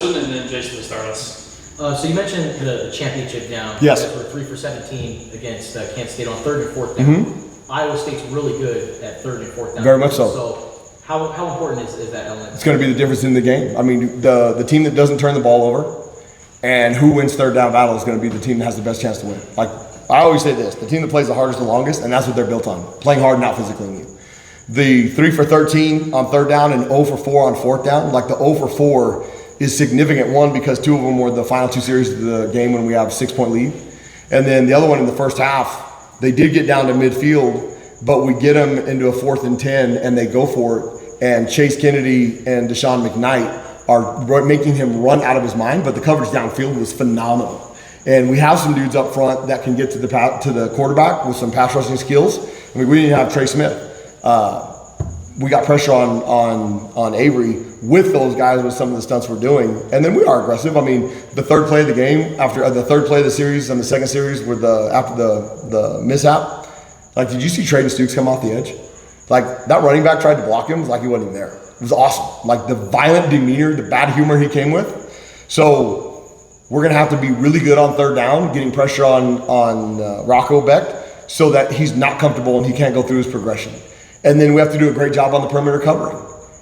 And then Jason to start us. So you mentioned the championship down. Yes. You guys were 3 for 17 against Kansas State on 3rd and 4th down. Iowa State's really good at 3rd and 4th down. Very much so. So how important is that element? It's going to be the difference in the game. I mean, the team that doesn't turn the ball over and who wins third down battle is going to be the team that has the best chance to win. Like, I always say this, the team that plays the hardest the longest, and that's what they're built on, playing hard and out physically you. The 3 for 13 on 3rd down and 0 for 4 on 4th down, like the 0 for 4 is significant. One, because 2 of them were the final 2 series of the game when we have a 6-point lead. And then the other one in the first half, they did get down to midfield, but we get them into a 4th and 10 and they go for it. And Chase Kennedy and Deshaun McKnight are making him run out of his mind, but the coverage downfield was phenomenal. And we have some dudes up front that can get to the quarterback with some pass rushing skills. I mean, we didn't have Trey Smith. We got pressure on Avery with those guys with some of the stunts we're doing, and then we are aggressive. I mean, the 3rd play of the game, after the 3rd play of the series and the 2nd series, were after the mishap. Like, did you see Trayden Stukes come off the edge? Like, that running back tried to block him, it was like he wasn't even there. It was awesome. Like, the violent demeanor, the bad humor he came with. So we're gonna have to be really good on 3rd down, getting pressure on Rocco Beck, so that he's not comfortable and he can't go through his progression. And then we have to do a great job on the perimeter covering.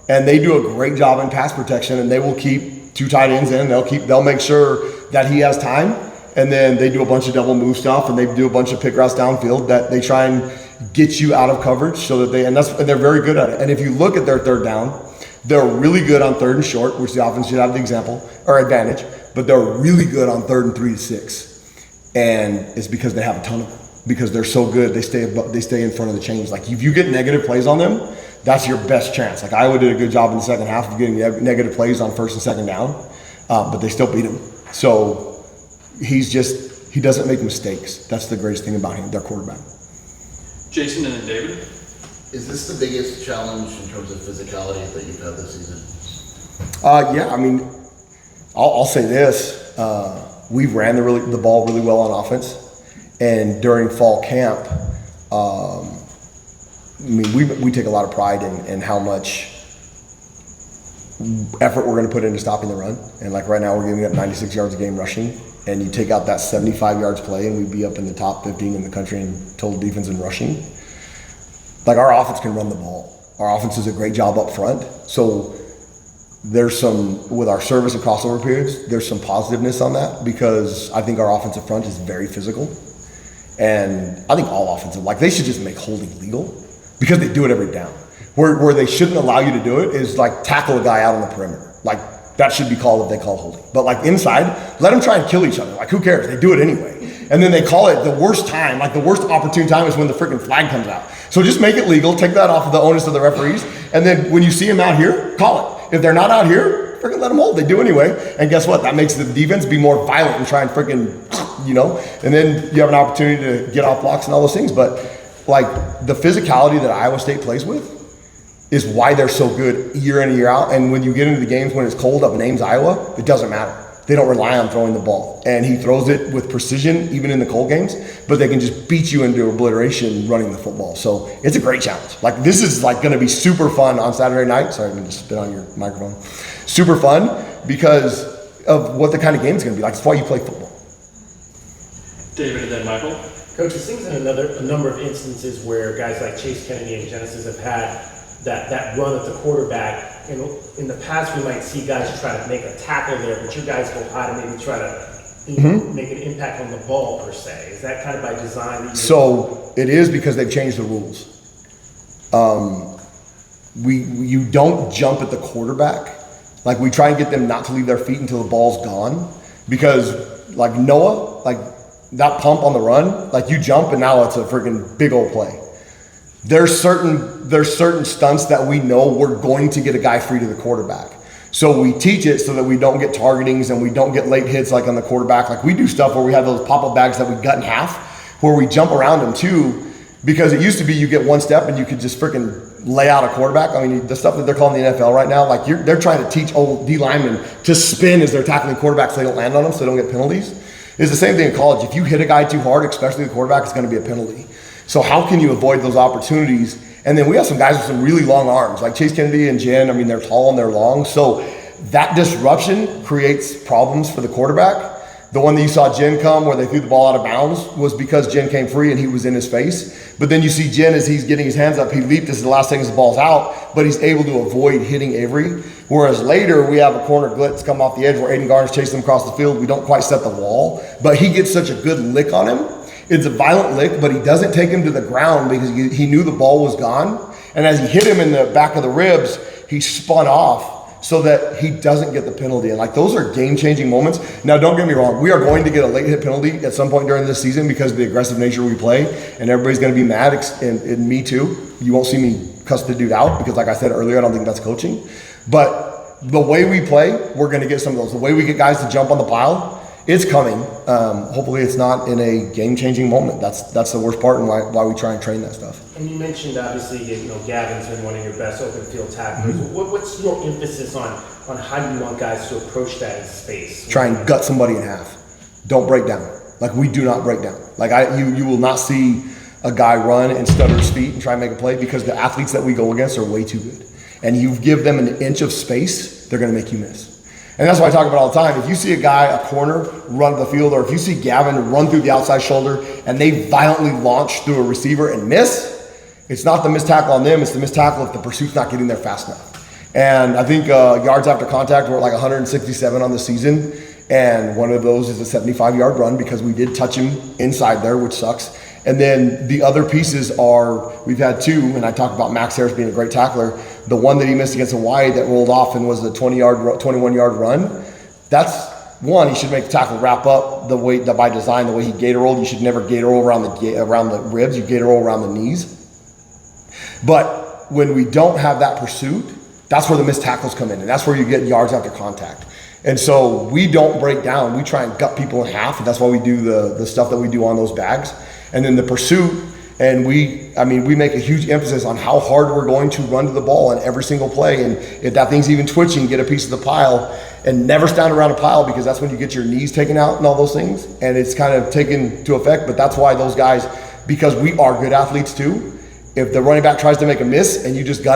And they do a great job in pass protection, and they will keep 2 tight ends in. They'll make sure that he has time. And then they do a bunch of double move stuff, and they do a bunch of pick routes downfield that they try and get you out of coverage so that and they're very good at it. And if you look at their 3rd down, they're really good on 3rd and short, which the offense should have the example or advantage, but they're really good on 3rd and 3 to 6. And it's because they have a ton of them. Because they're so good, they stay in front of the chains. Like, if you get negative plays on them, that's your best chance. Like, Iowa did a good job in the second half of getting negative plays on 1st and 2nd down, but they still beat him. So he doesn't make mistakes. That's the greatest thing about him, their quarterback. Jason and then David. Is this the biggest challenge in terms of physicality that you've had this season? Yeah, I mean, I'll say this. We've ran the ball really well on offense. And during fall camp, I mean, we take a lot of pride in how much effort we're going to put into stopping the run. And like right now, we're giving up 96 yards a game rushing. And you take out that 75 yards play, and we'd be up in the top 15 in the country in total defense and rushing. Like, our offense can run the ball. Our offense does a great job up front. So there's with our service and crossover periods, there's some positiveness on that, because I think our offensive front is very physical. And I think all offensive, like, they should just make holding legal, because they do it every down. Where they shouldn't allow you to do it is like tackle a guy out on the perimeter. Like, that should be called if they call holding. But like inside, let them try and kill each other. Like, who cares? They do it anyway. And then they call it the worst time, like the worst opportune time is when the freaking flag comes out. So just make it legal, take that off of the onus of the referees, and then when you see them out here, call it. If they're not out here, freaking let them hold. They do anyway. And guess what? That makes the defense be more violent and try and freaking, and then you have an opportunity to get off blocks and all those things. But like, the physicality that Iowa State plays with is why they're so good year in and year out. And when you get into the games when it's cold up in Ames, Iowa, it doesn't matter. They don't rely on throwing the ball. And he throws it with precision, even in the cold games, but they can just beat you into obliteration running the football. So it's a great challenge. Like, this is like going to be super fun on Saturday night. Sorry, I'm going to spit on your microphone. Super fun because of what the kind of game it's going to be like. That's why you play football. David and then Michael. Coach, it seems in a number of instances where guys like Chase Kennedy and Genesis have had that run at the quarterback. In the past, we might see guys try to make a tackle there, but you guys go high to maybe try to make an impact on the ball, per se. Is that kind of by design? So it is, because they've changed the rules. You don't jump at the quarterback. Like, we try and get them not to leave their feet until the ball's gone, because like Noah, like that pump on the run, like you jump and now it's a freaking big old play. There's certain stunts that we know we're going to get a guy free to the quarterback. So we teach it so that we don't get targetings and we don't get late hits like on the quarterback. Like, we do stuff where we have those pop-up bags that we gut in half, where we jump around them too, because it used to be you get one step and you could just freaking lay out a quarterback. I mean, the stuff that they're calling the NFL right now, like they're trying to teach old D linemen to spin as they're tackling quarterbacks so they don't land on them, so they don't get penalties. It's the same thing in college. If you hit a guy too hard, especially the quarterback, it's going to be a penalty. So how can you avoid those opportunities? And then we have some guys with some really long arms, like Chase Kennedy and Jen. I mean, they're tall and they're long. So that disruption creates problems for the quarterback. The one that you saw Jen come where they threw the ball out of bounds was because Jen came free and he was in his face. But then you see Jen as he's getting his hands up, he leaped as the last thing as the ball's out, but he's able to avoid hitting Avery. Whereas later we have a corner glitz come off the edge where Aiden Garner's chasing him across the field. We don't quite set the wall, but he gets such a good lick on him. It's a violent lick, but he doesn't take him to the ground because he knew the ball was gone. And as he hit him in the back of the ribs, he spun off so that he doesn't get the penalty. And like, those are game-changing moments. Now, don't get me wrong. We are going to get a late hit penalty at some point during this season because of the aggressive nature we play, and everybody's going to be mad, and me too. You won't see me cuss the dude out because, like I said earlier, I don't think that's coaching. But the way we play, we're going to get some of those. The way we get guys to jump on the pile, it's coming. Hopefully it's not in a game-changing moment. That's the worst part, and why we try and train that stuff. And you mentioned, obviously, Gavin's been one of your best open field tacklers. What's your emphasis on how you want guys to approach that in space? Try and gut somebody in half. Don't break down. Like, we do not break down. Like, you will not see a guy run and stutter his feet and try and make a play because the athletes that we go against are way too good. And you give them an inch of space, they're going to make you miss. And that's what I talk about all the time. If you see a guy, a corner, run to the field, or if you see Gavin run through the outside shoulder and they violently launch through a receiver and miss, it's not the missed tackle on them, it's the missed tackle if the pursuit's not getting there fast enough. And I think yards after contact, we're at like 167 on the season, and one of those is a 75-yard run because we did touch him inside there, which sucks. And then the other pieces are, we've had two, and I talked about Max Harris being a great tackler. The one that he missed against Hawaii that rolled off and was a 21-yard run, that's one, he should make the tackle wrap up the way, by design, the way he gator rolled. You should never gator roll around the ribs, you gator roll around the knees. But when we don't have that pursuit, that's where the missed tackles come in, and that's where you get yards after contact. And so we don't break down, we try and gut people in half, and that's why we do the stuff that we do on those bags. And then the pursuit, and we make a huge emphasis on how hard we're going to run to the ball in every single play. And if that thing's even twitching, get a piece of the pile and never stand around a pile because that's when you get your knees taken out and all those things. And it's kind of taken to effect, but that's why those guys, because we are good athletes too, if the running back tries to make a miss and you just gut him,